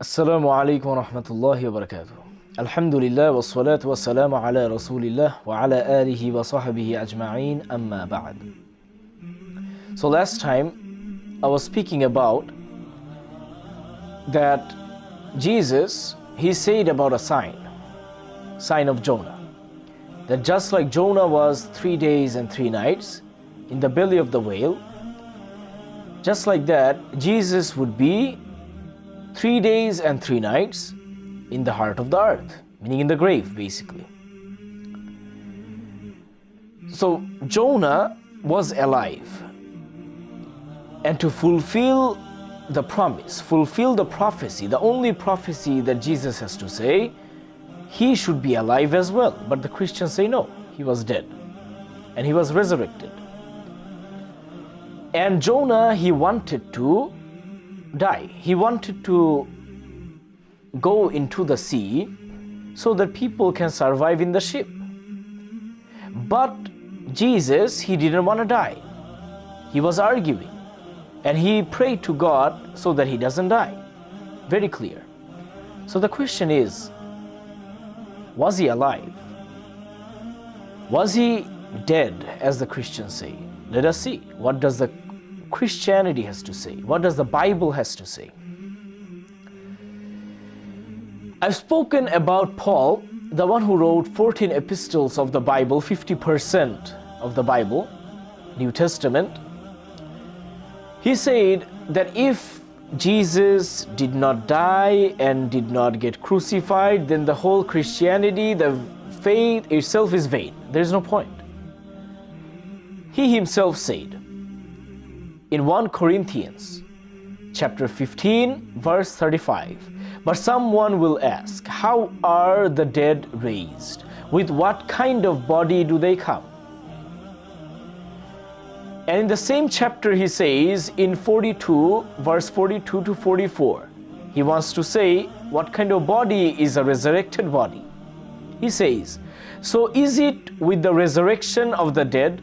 Assalamu alaikum wa rahmatullahi wa barakatuh. Alhamdulillah wa salatu wa salamu ala rasulillah wa ala alihi wa sahbihi ajma'een amma ba'd. So last time I was speaking about that Jesus, he said about a sign of Jonah. That just like Jonah was 3 days and 3 nights in the belly of the whale, just like that Jesus would be 3 days and 3 nights in the heart of the earth, meaning in the grave basically. So Jonah was alive, and to fulfill the promise, fulfill the prophecy, the only prophecy that Jesus has to say, he should be alive as well. But the Christians say no, he was dead and he was resurrected. And Jonah, he wanted to die. He wanted to go into the sea so that people can survive in the ship. But Jesus, he didn't want to die. He was arguing and he prayed to God so that he doesn't die. Very clear. So the question is, was he alive? Was he dead, as the Christians say? Let us see. What does the Christianity has to say? What does the Bible has to say? I've spoken about Paul, the one who wrote 14 epistles of the Bible, 50% of the Bible, New Testament. He said that if Jesus did not die and did not get crucified, then the whole Christianity, the faith itself is vain. There is no point. He himself said in 1 Corinthians chapter 15 verse 35, but someone will ask, how are the dead raised? With what kind of body do they come? And in the same chapter he says in 42 verse 42 to 44, he wants to say what kind of body is a resurrected body. He says, so is it with the resurrection of the dead?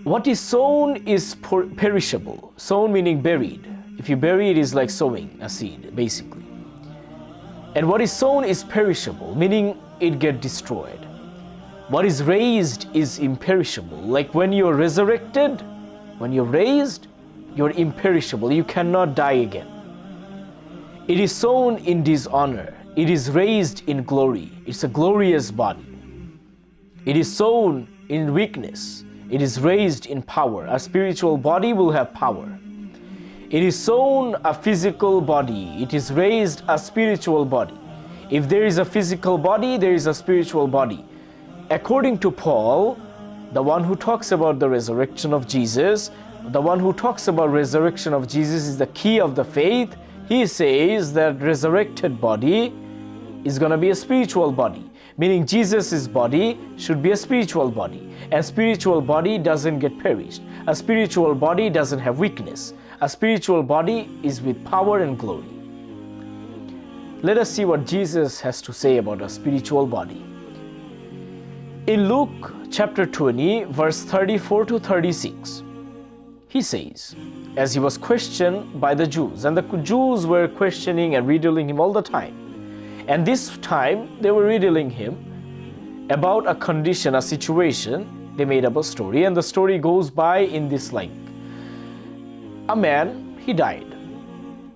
What is sown is perishable. Sown meaning buried. If you bury it, is like sowing a seed, basically. And what is sown is perishable, meaning it gets destroyed. What is raised is imperishable. Like when you're resurrected, when you're raised, you're imperishable. You cannot die again. It is sown in dishonor. It is raised in glory. It's a glorious body. It is sown in weakness. It is raised in power. A spiritual body will have power. It is sown a physical body. It is raised a spiritual body. If there is a physical body, there is a spiritual body. According to Paul, the one who talks about the resurrection of Jesus, the one who talks about resurrection of Jesus is the key of the faith. He says that resurrected body is going to be a spiritual body, meaning Jesus' body should be a spiritual body. And spiritual body doesn't get perished. A spiritual body doesn't have weakness. A spiritual body is with power and glory. Let us see what Jesus has to say about a spiritual body. In Luke chapter 20, verse 34 to 36, he says, as he was questioned by the Jews, and the Jews were questioning and ridiculing him all the time. And this time they were ridiculing him about a condition, a situation. They made up a story, and the story goes by in this like, a man, he died,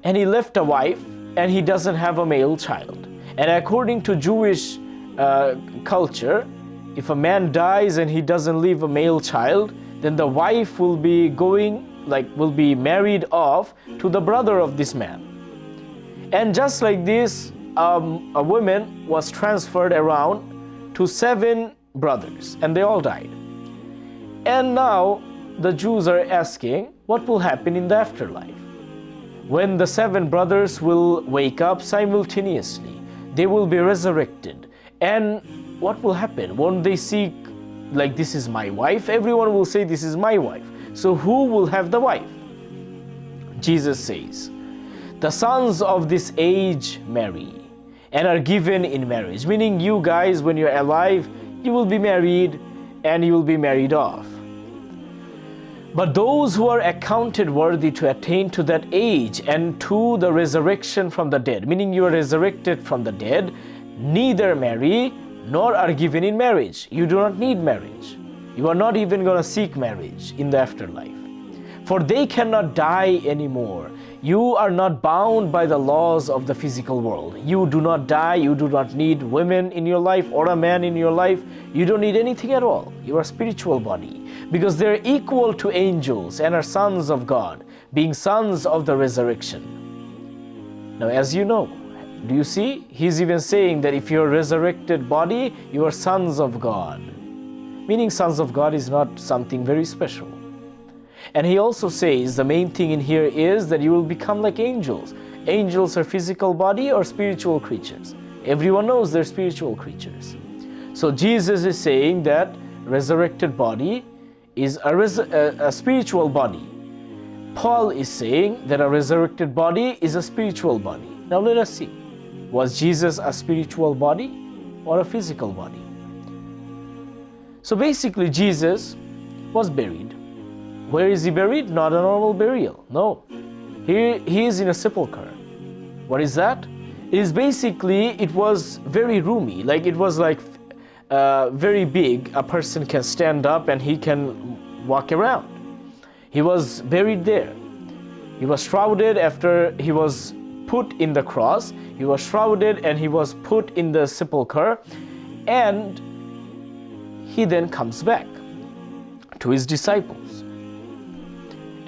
and he left a wife, and he doesn't have a male child. And according to Jewish culture, if a man dies and he doesn't leave a male child, then the wife will be will be married off to the brother of this man. And just like this, a woman was transferred around to 7 brothers, and they all died. And now the Jews are asking, what will happen in the afterlife? When the 7 brothers will wake up simultaneously, they will be resurrected. And what will happen? Won't they seek, like, this is my wife? Everyone will say, this is my wife. So who will have the wife? Jesus says, the sons of this age marry and are given in marriage. Meaning you guys, when you're alive, you will be married and you will be married off. But those who are accounted worthy to attain to that age and to the resurrection from the dead, meaning you are resurrected from the dead, neither marry nor are given in marriage. You do not need marriage. You are not even going to seek marriage in the afterlife. For they cannot die anymore. You are not bound by the laws of the physical world. You do not die. You do not need women in your life or a man in your life. You don't need anything at all. You are a spiritual body because they're equal to angels and are sons of God, being sons of the resurrection. Now, as you know, do you see? He's even saying that if you're a resurrected body, you are sons of God. Meaning sons of God is not something very special. And he also says the main thing in here is that you will become like angels. Angels are physical body or spiritual creatures. Everyone knows they're spiritual creatures. So Jesus is saying that resurrected body is a spiritual body. Paul is saying that a resurrected body is a spiritual body. Now let us see. Was Jesus a spiritual body or a physical body? So basically Jesus was buried. Where is he buried? Not a normal burial. No. He is in a sepulcher. What is that? It is basically, it was very roomy. Like it was like very big. A person can stand up and he can walk around. He was buried there. He was shrouded after he was put in the cross. He was shrouded and he was put in the sepulcher. And he then comes back to his disciples.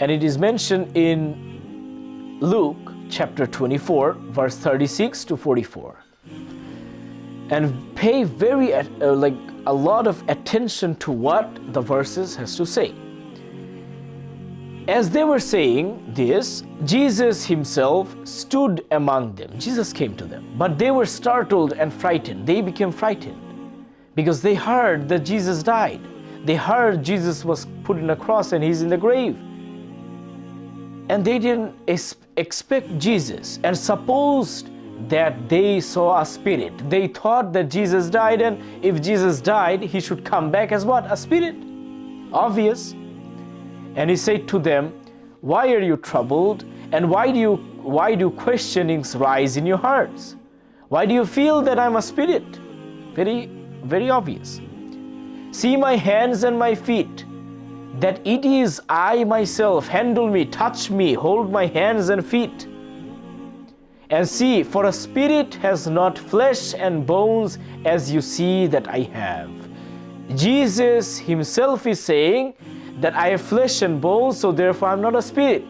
And it is mentioned in Luke chapter 24, verse 36 to 44. And pay a lot of attention to what the verses has to say. As they were saying this, Jesus himself stood among them. Jesus came to them, but they were startled and frightened. They became frightened because they heard that Jesus died. They heard Jesus was put in a cross and he's in the grave. And they didn't expect Jesus and supposed that they saw a spirit. They thought that Jesus died, and if Jesus died, he should come back as what? A spirit. Obvious. And he said to them, why are you troubled? And why do questionings rise in your hearts? Why do you feel that I'm a spirit? Very, very obvious. See my hands and my feet, that it is I myself. Handle me, touch me, hold my hands and feet. And see, for a spirit has not flesh and bones as you see that I have. Jesus himself is saying that I have flesh and bones, so therefore I'm not a spirit.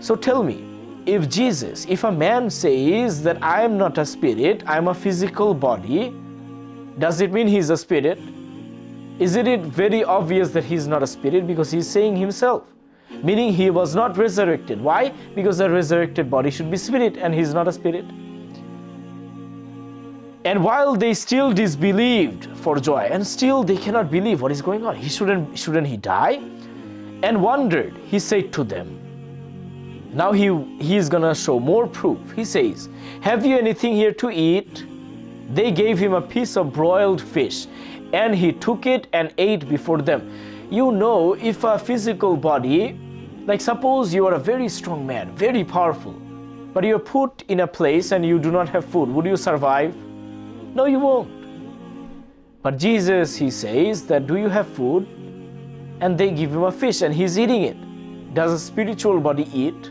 So tell me, if a man says that I am not a spirit, I am a physical body, does it mean he's a spirit? Isn't it very obvious that he's not a spirit because he's saying himself? Meaning he was not resurrected. Why? Because a resurrected body should be spirit and he's not a spirit. And while they still disbelieved for joy, and still they cannot believe what is going on. Shouldn't he die? And wondered, he said to them, now he is gonna show more proof. He says, have you anything here to eat? They gave him a piece of broiled fish, and he took it and ate before them. You know, if a physical body, like suppose you are a very strong man, very powerful, but you're put in a place and you do not have food, would you survive? No, you won't. But Jesus, he says that, do you have food? And they give him a fish and he's eating it. Does a spiritual body eat?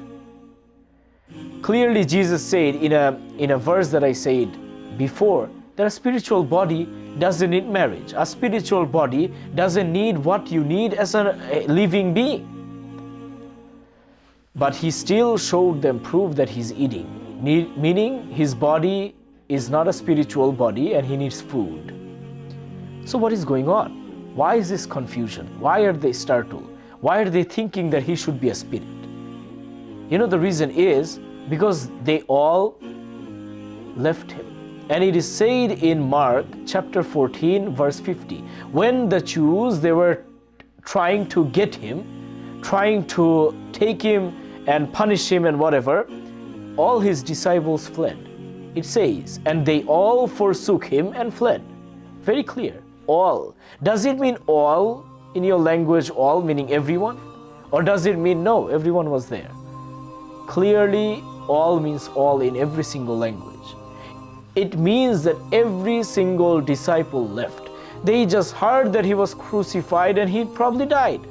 Clearly Jesus said in a verse that I said before, that a spiritual body doesn't need marriage. A spiritual body doesn't need what you need as a living being. But he still showed them proof that he's eating, meaning his body is not a spiritual body and he needs food. So what is going on? Why is this confusion? Why are they startled? Why are they thinking that he should be a spirit? You know, the reason is because they all left him. And it is said in Mark chapter 14 verse 50, when the Jews, they were trying to get him, trying to take him and punish him and whatever, all his disciples fled. It says, and they all forsook him and fled. Very clear. All. Does it mean all in your language all meaning everyone? Or does it mean no, everyone was there? Clearly, all means all in every single language. It means that every single disciple left. They just heard that he was crucified and he probably died.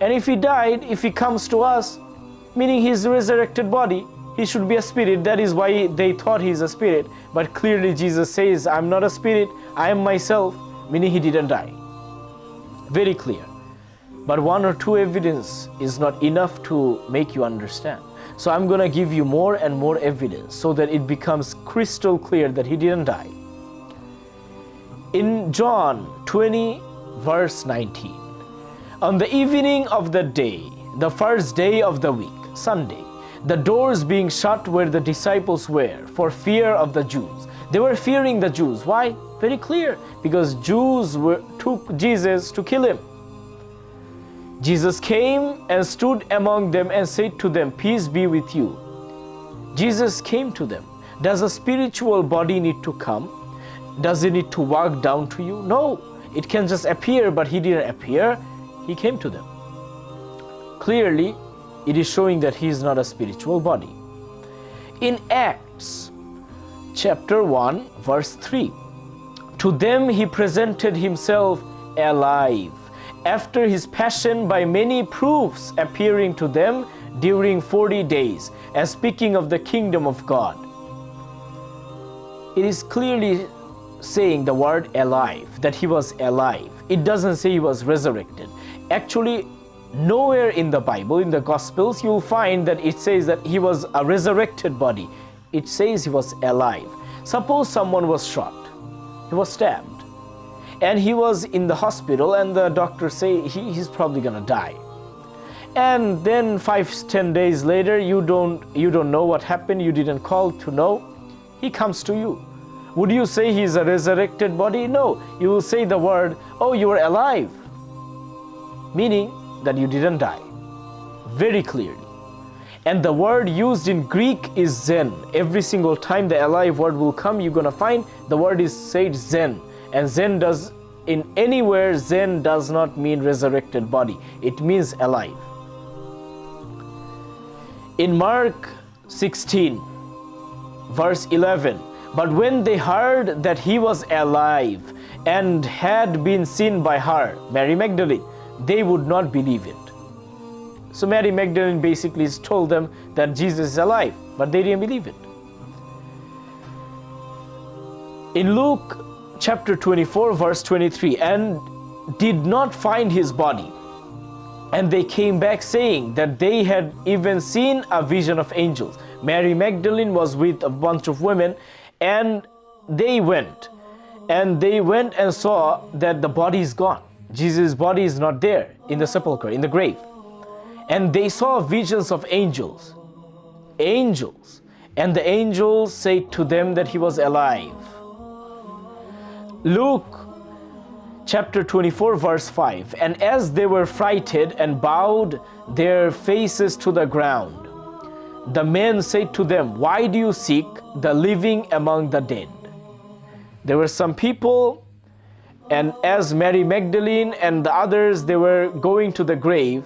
And if he died, if he comes to us, meaning his resurrected body, he should be a spirit. That is why they thought he's a spirit. But clearly Jesus says, I'm not a spirit, I am myself, meaning he didn't die. Very clear. But one or two evidence is not enough to make you understand. So I'm going to give you more and more evidence so that it becomes crystal clear that he didn't die. In John 20, verse 19, on the evening of the day, the first day of the week, Sunday, the doors being shut where the disciples were for fear of the Jews. They were fearing the Jews. Why? Very clear. Because Jews took Jesus to kill him. Jesus came and stood among them and said to them, peace be with you. Jesus came to them. Does a spiritual body need to come? Does it need to walk down to you? No. It can just appear, but he didn't appear. He came to them. Clearly, it is showing that he is not a spiritual body. In Acts chapter 1, verse 3, to them he presented himself alive after his passion by many proofs appearing to them during 40 days, as speaking of the kingdom of God. It is clearly saying the word alive, that he was alive. It doesn't say he was resurrected. Actually, nowhere in the Bible, in the Gospels, you'll find that it says that he was a resurrected body. It says he was alive. Suppose someone was shot, he was stabbed, and he was in the hospital and the doctors say he's probably gonna die. And then 5-10 days later, you don't know what happened, you didn't call to know. He comes to you. Would you say he's a resurrected body? No. You will say the word, oh, you are alive, meaning that you didn't die. Very clearly. And the word used in Greek is zen. Every single time the alive word will come, you're gonna find the word is said zen. And zen does, in anywhere, zen does not mean resurrected body. It means alive. In Mark 16, verse 11, but when they heard that he was alive and had been seen by her, Mary Magdalene, they would not believe it. So Mary Magdalene basically told them that Jesus is alive, but they didn't believe it. In Luke chapter 24, verse 23, and did not find his body. And they came back saying that they had even seen a vision of angels. Mary Magdalene was with a bunch of women, and they went and saw that the body is gone. Jesus' body is not there in the sepulchre, in the grave. And they saw visions of angels. Angels. And the angels said to them that he was alive. Luke chapter 24, verse 5, and as they were frightened and bowed their faces to the ground, the men said to them, why do you seek the living among the dead? There were some people, and as Mary Magdalene and the others, they were going to the grave,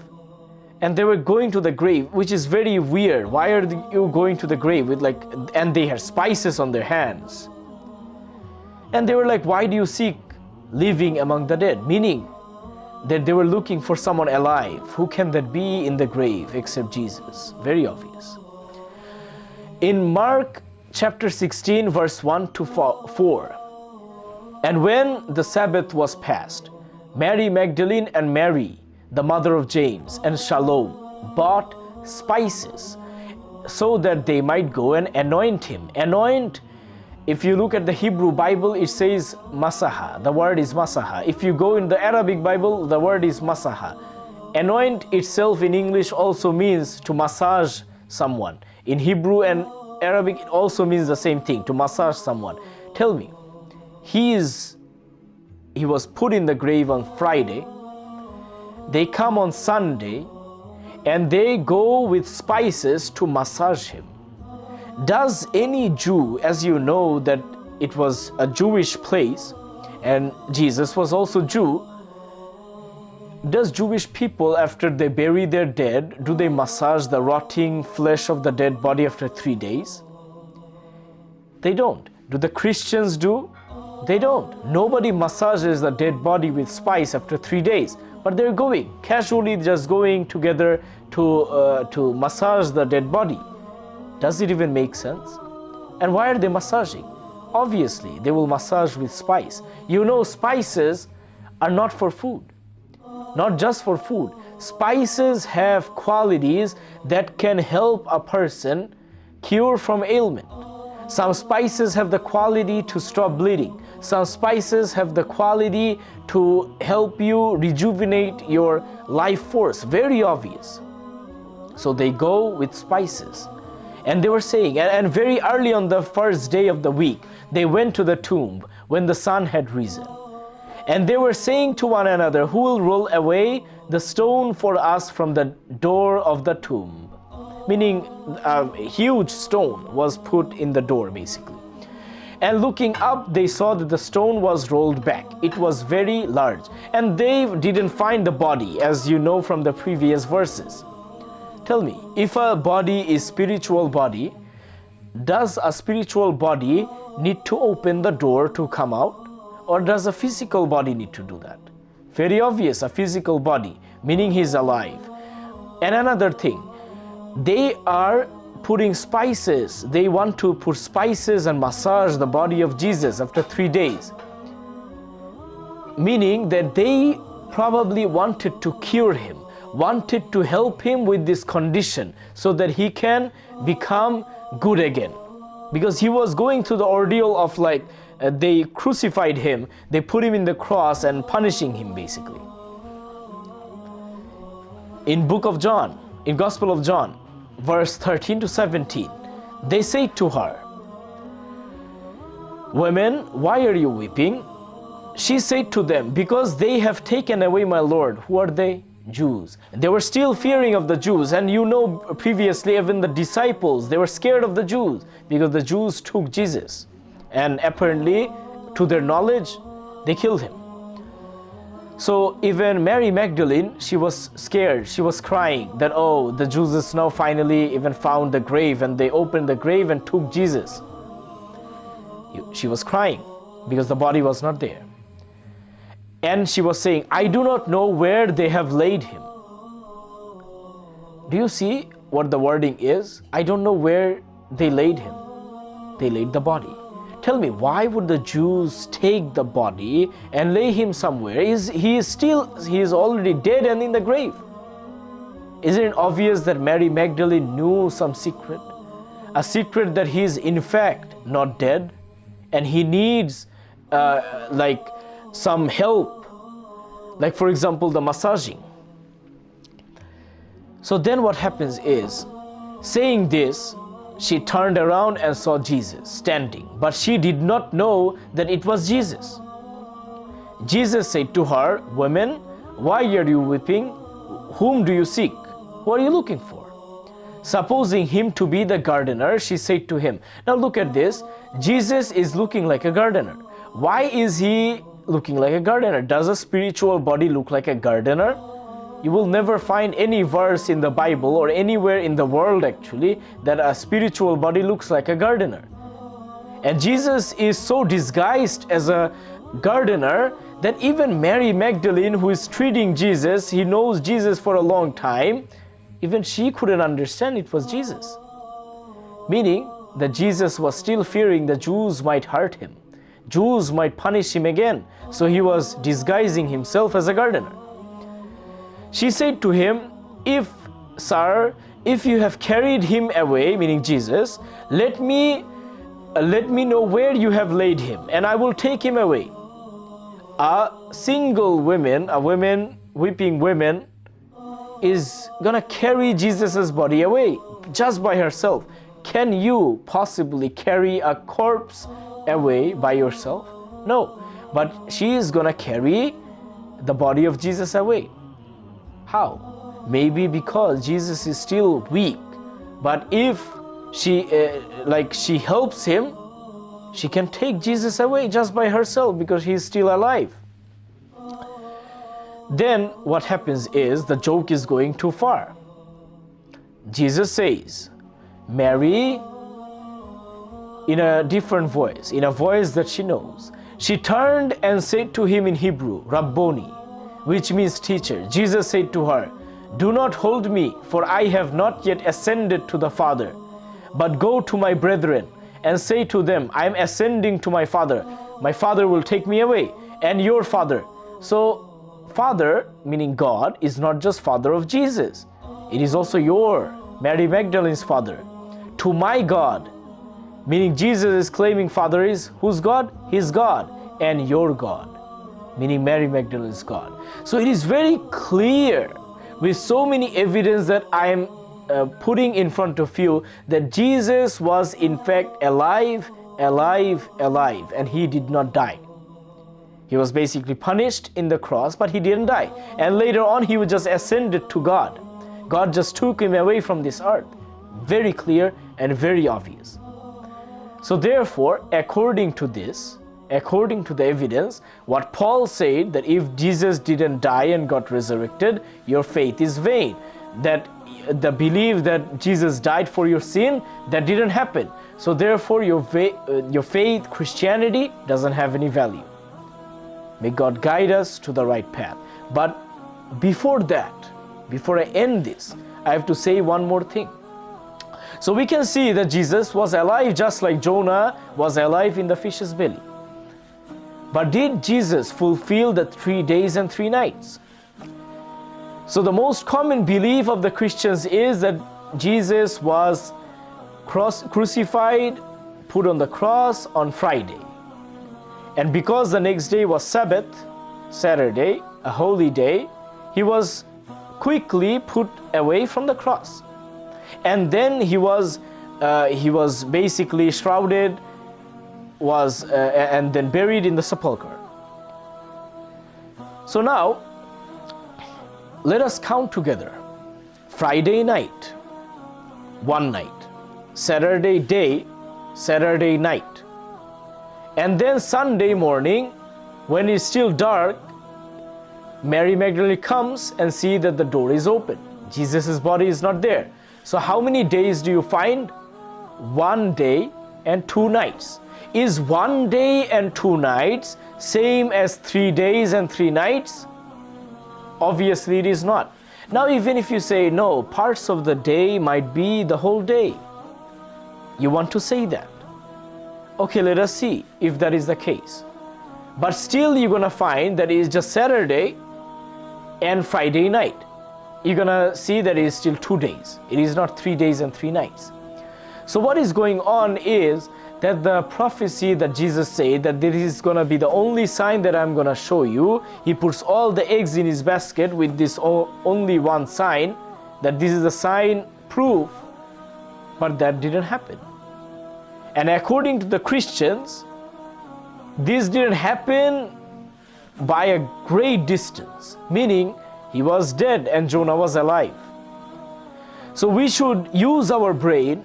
and they were going to the grave, which is very weird. Why are you going to the grave with and they had spices on their hands? And they were like, why do you seek living among the dead? Meaning that they were looking for someone alive. Who can that be in the grave except Jesus? Very obvious. In Mark chapter 16, verse 1 to 4, and when the Sabbath was past, Mary Magdalene and Mary, the mother of James, and Shalom, bought spices so that they might go and anoint him. Anoint, if you look at the Hebrew Bible, it says masaha. The word is masaha. If you go in the Arabic Bible, the word is masaha. Anoint itself in English also means to massage someone. In Hebrew and Arabic, it also means the same thing, to massage someone. Tell me, he was put in the grave on Friday. They come on Sunday and they go with spices to massage him. Does any Jew, as you know that it was a Jewish place and Jesus was also Jew, does Jewish people, after they bury their dead, do they massage the rotting flesh of the dead body after 3 days? They don't. Do the Christians do? They don't. Nobody massages the dead body with spice after 3 days. But they're going, casually just going together to massage the dead body. Does it even make sense? And why are they massaging? Obviously, they will massage with spice. You know, spices are not for food. Not just for food. Spices have qualities that can help a person cure from ailment. Some spices have the quality to stop bleeding. Some spices have the quality to help you rejuvenate your life force. Very obvious. So they go with spices. And they were saying, and very early on the first day of the week, they went to the tomb when the sun had risen. And they were saying to one another, who will roll away the stone for us from the door of the tomb? Meaning a huge stone was put in the door, basically. And looking up, they saw that the stone was rolled back. It was very large. And they didn't find the body, as you know from the previous verses. Tell me, if a body is spiritual body, does a spiritual body need to open the door to come out? Or does a physical body need to do that? Very obvious, a physical body, meaning he's alive. And another thing, they are putting spices. They want to put spices and massage the body of Jesus after 3 days. Meaning that they probably wanted to cure him, wanted to help him with this condition so that he can become good again. Because he was going through the ordeal of they crucified him, they put him in the cross and punishing him basically. In book of John, in Gospel of John, verse 13 to 17, they say to her, "Women, why are you weeping?" She said to them, "Because they have taken away my Lord." Who are they? Jews. They were still fearing of the Jews, and you know previously even the disciples, they were scared of the Jews because the Jews took Jesus, and apparently to their knowledge they killed him. So even Mary Magdalene, she was scared, she was crying that, oh, the Jews now finally even found the grave, and they opened the grave and took Jesus. She was crying because the body was not there. And she was saying, "I do not know where they have laid him." Do you see what the wording is? I don't know where they laid him. They laid the body. Tell me, why would the Jews take the body and lay him somewhere? He is already dead and in the grave. Isn't it obvious that Mary Magdalene knew some secret? A secret that he is in fact not dead, and he needs some help, like for example the massaging. So then what happens is, saying this, she turned around and saw Jesus standing, but she did not know that it was Jesus. Jesus said to her, "Women, why are you weeping? Whom do you seek? Who are you looking for?" Supposing him to be the gardener, she said to him. Now look at this. Jesus is looking like a gardener. Why is he looking like a gardener? Does a spiritual body look like a gardener? You will never find any verse in the Bible or anywhere in the world actually that a spiritual body looks like a gardener. And Jesus is so disguised as a gardener that even Mary Magdalene, who is treating Jesus, he knows Jesus for a long time, even she couldn't understand it was Jesus. Meaning that Jesus was still fearing the Jews might hurt him. Jews might punish him again. So he was disguising himself as a gardener. She said to him, Sir, if you have carried him away," meaning Jesus, let me know where you have laid him, and I will take him away." A weeping woman, is gonna carry Jesus's body away just by herself. Can you possibly carry a corpse away by yourself? No, but she is gonna carry the body of Jesus away. How? Maybe because Jesus is still weak, but if she helps him, she can take Jesus away just by herself because he is still alive. then what happens is the joke is going too far. Jesus says, Mary, in a different voice, in a voice that she knows, she turned and said to him in Hebrew, Rabboni, which means teacher. Jesus said to her, do not hold me, for I have not yet ascended to the Father, but go to my brethren and say to them, I am ascending to my Father. My Father will take me away, and your Father. So Father, meaning God, is not just Father of Jesus. It is also your, Mary Magdalene's Father. To my God, meaning Jesus is claiming Father is whose God? His God, and your God, meaning Mary Magdalene's God. So it is very clear with so many evidence that I am putting in front of you that Jesus was in fact alive, and he did not die. He was basically punished in the cross, but he didn't die. And later on, he was just ascended to God. God just took him away from this earth. Very clear and very obvious. So therefore, according to this, according to the evidence, what Paul said, that if Jesus didn't die and got resurrected, your faith is vain. That the belief that Jesus died for your sin, that didn't happen. So therefore, your faith, Christianity, doesn't have any value. May God guide us to the right path. But before that, before I end this, I have to say one more thing. So we can see that Jesus was alive just like Jonah was alive in the fish's belly. But did Jesus fulfill the 3 days and 3 nights? So the most common belief of the Christians is that Jesus was crucified, put on the cross on Friday. And because the next day was Sabbath, Saturday, a holy day, he was quickly put away from the cross. And then he was basically shrouded, and then buried in the sepulchre. So now, let us count together. Friday night, one night. Saturday day, Saturday night. And then Sunday morning, when it's still dark, Mary Magdalene comes and sees that the door is open. Jesus' body is not there. So how many days do you find? 1 day and 2 nights. Is 1 day and 2 nights same as 3 days and 3 nights? Obviously it is not. Now even if you say no, parts of the day might be the whole day. You want to say that. Okay, let us see if that is the case. But still you're going to find that it is just Saturday and Friday night. You're going to see that it is still 2 days. It is not 3 days and 3 nights. So what is going on is that the prophecy that Jesus said that this is going to be the only sign that I'm going to show you. He puts all the eggs in his basket with this only one sign, that this is the sign proof, but that didn't happen. And according to the Christians, this didn't happen by a great distance, meaning he was dead and Jonah was alive. So we should use our brain,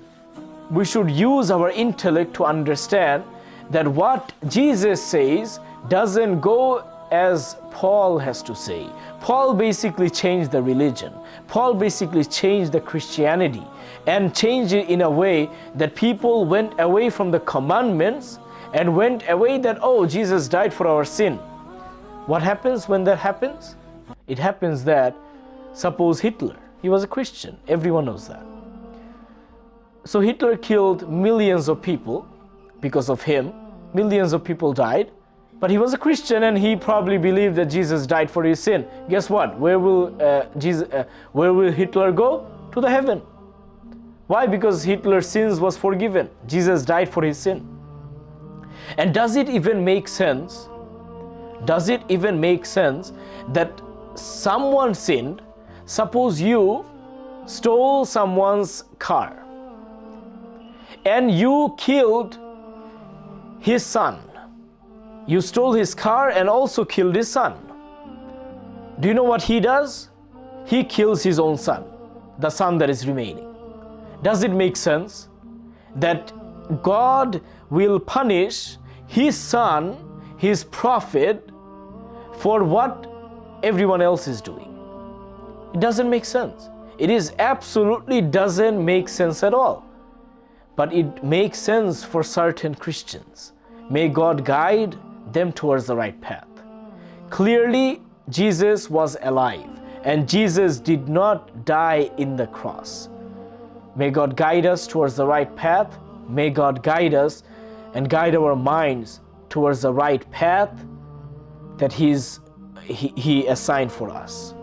we should use our intellect to understand that what Jesus says doesn't go as Paul has to say. Paul basically changed the religion. Paul basically changed the Christianity and changed it in a way that people went away from the commandments and went away that, oh, Jesus died for our sin. What happens when that happens? It happens that, suppose Hitler, he was a Christian, everyone knows that. So Hitler killed millions of people because of him. Millions of people died, but he was a Christian and he probably believed that Jesus died for his sin. Guess what? Where will Hitler go? To the heaven. Why? Because Hitler's sins was forgiven. Jesus died for his sin. And does it even make sense? Does it even make sense that someone sinned? Suppose you stole someone's car and you killed his son. You stole his car and also killed his son. Do you know what he does? He kills his own son, the son that is remaining. Does it make sense that God will punish his son, his prophet, for what everyone else is doing. It doesn't make sense. It is absolutely doesn't make sense at all. But it makes sense for certain Christians. May God guide them towards the right path. Clearly, Jesus was alive, and Jesus did not die in the cross. May God guide us towards the right path. May God guide us and guide our minds towards the right path that He assigned for us.